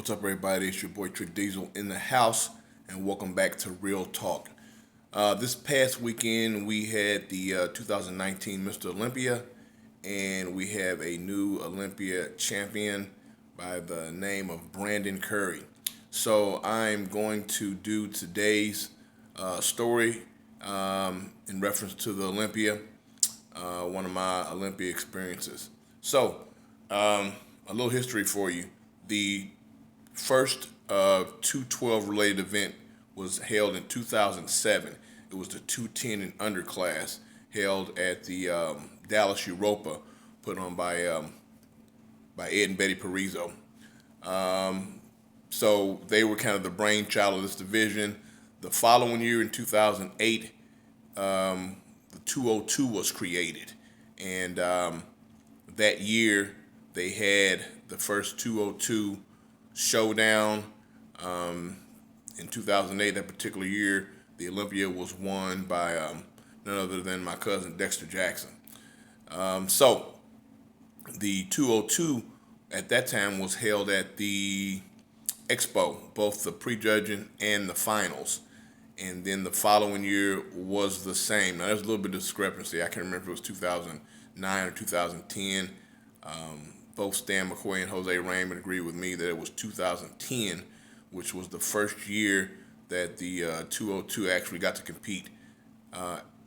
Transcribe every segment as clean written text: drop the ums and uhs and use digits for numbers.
What's up, everybody? It's your boy Trick Diesel in the house, and welcome back to Real Talk. This past weekend, we had the 2019 Mr. Olympia, and we have a new Olympia champion by the name of Brandon Curry. So I'm going to do today's story in reference to the Olympia, one of my Olympia experiences. So, a little history for you. The first 212 related event was held in 2007. It was the 210 and under class held at the Dallas Europa, put on by Ed and Betty Parizo. So they were kind of the brainchild of this division. The following year in 2008, the 202 was created, and that year they had the first 202 showdown. In 2008, that particular year, the Olympia was won by none other than my cousin Dexter Jackson. So the 202 at that time was held at the Expo, both the prejudging and the finals. And then the following year was the same. Now, there's a little bit of discrepancy. I can't remember if it was 2009 or 2010. Both Stan McCoy and Jose Raymond agree with me that it was 2010, which was the first year that the 202 actually got to compete.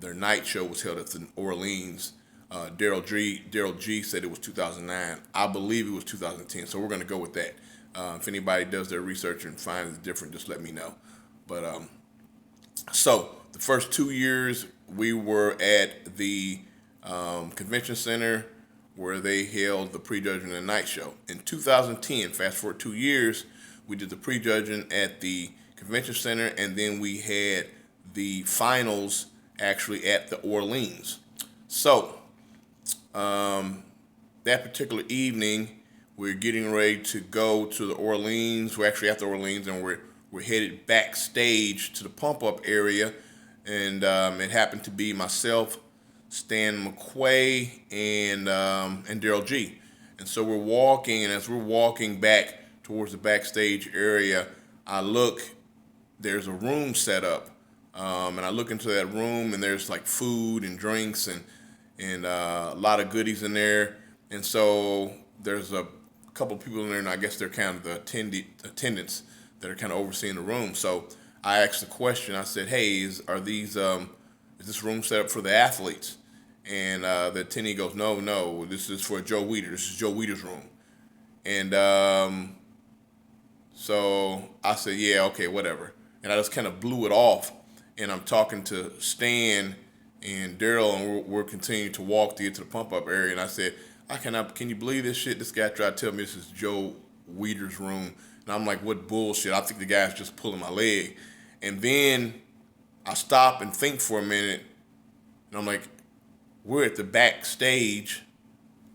Their night show was held at the Orleans. Daryl G said it was 2009. I believe it was 2010, so we're going to go with that. If anybody does their research and finds it different, just let me know. But so the first 2 years we were at the convention center where they held the prejudging and night show. In 2010, fast forward 2 years, we did the prejudging at the convention center, and then we had the finals actually at the Orleans. So that particular evening, we're getting ready to go to the Orleans. We're actually at the Orleans, and we're headed backstage to the pump-up area, and it happened to be myself, Stan McQuay, and Daryl G. And so we're walking, and as we're walking back towards the backstage area, I look, there's a room set up, and I look into that room, and there's like food and drinks and a lot of goodies in there. And so there's a couple people in there, and I guess they're kind of the attendants that are kind of overseeing the room. So I asked the question. I said, "Hey, is this room set up for the athletes?" And the attendee goes, "No, this is for Joe Weider. This is Joe Weider's room." And so I said, "Yeah, okay, whatever." And I just kind of blew it off. And I'm talking to Stan and Daryl, and we're continuing to walk to get to the pump-up area. And I said, can you believe this shit? This guy tried to tell me this is Joe Weider's room. And I'm like, what bullshit? I think the guy's just pulling my leg. And then I stop and think for a minute, and I'm like, we're at the backstage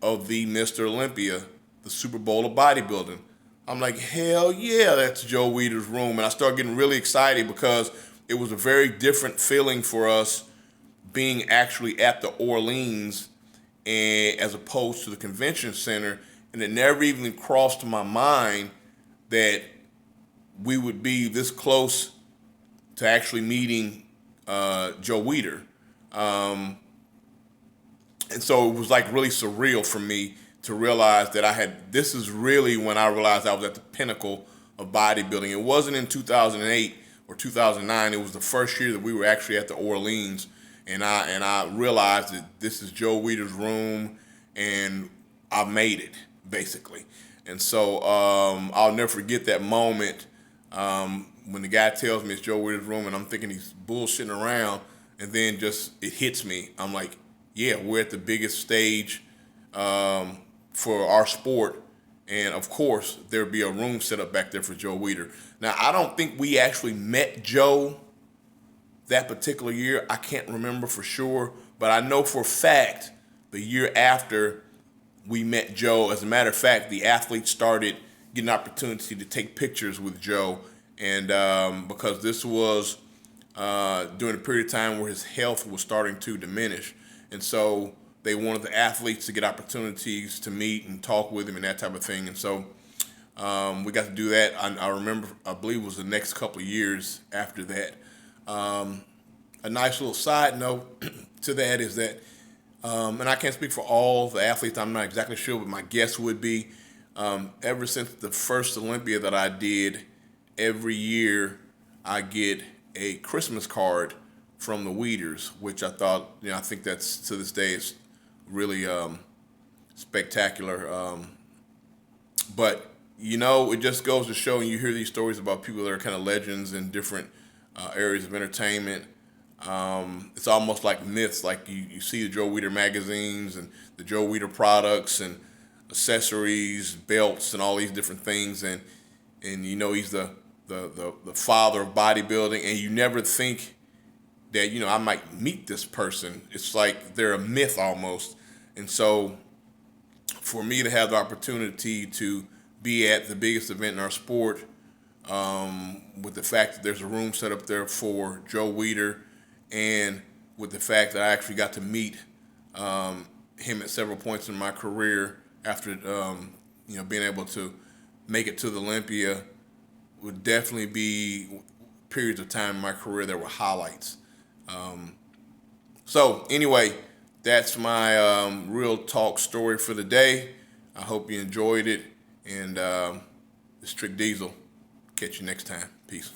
of the Mr. Olympia, the Super Bowl of bodybuilding. I'm like, hell yeah, that's Joe Weider's room. And I start getting really excited because it was a very different feeling for us being actually at the Orleans and as opposed to the convention center. And it never even crossed my mind that we would be this close to actually meeting Joe Weider. And so it was like really surreal for me to realize that this is really when I realized I was at the pinnacle of bodybuilding. It wasn't in 2008 or 2009. It was the first year that we were actually at the Orleans. And I realized that this is Joe Weider's room, and I made it, basically. And so I'll never forget that moment when the guy tells me it's Joe Weider's room, and I'm thinking he's bullshitting around, and then just it hits me. I'm like, yeah, we're at the biggest stage for our sport, and of course there'd be a room set up back there for Joe Weider. Now, I don't think we actually met Joe that particular year. I can't remember for sure, but I know for a fact the year after we met Joe, as a matter of fact, the athletes started getting an opportunity to take pictures with Joe, and because this was during a period of time where his health was starting to diminish, and so they wanted the athletes to get opportunities to meet and talk with him and that type of thing. And so We got to do that. I remember, I believe it was the next couple of years after that. A nice little side note to that is that, and I can't speak for all the athletes, I'm not exactly sure what my guess would be. Ever since the first Olympia that I did, every year I get a Christmas card from the Weiders, which I thought, I think that's to this day is really spectacular. But it just goes to show, and you hear these stories about people that are kind of legends in different areas of entertainment. It's almost like myths. Like you see the Joe Weider magazines and the Joe Weider products and accessories, belts, and all these different things, and he's the father of bodybuilding, and you never think that I might meet this person. It's like they're a myth almost, and so for me to have the opportunity to be at the biggest event in our sport, with the fact that there's a room set up there for Joe Weider, and with the fact that I actually got to meet him at several points in my career after being able to make it to the Olympia, would definitely be periods of time in my career that were highlights. So anyway, that's my real talk story for the day. I hope you enjoyed it, and it's Trick Diesel. Catch you next time. Peace.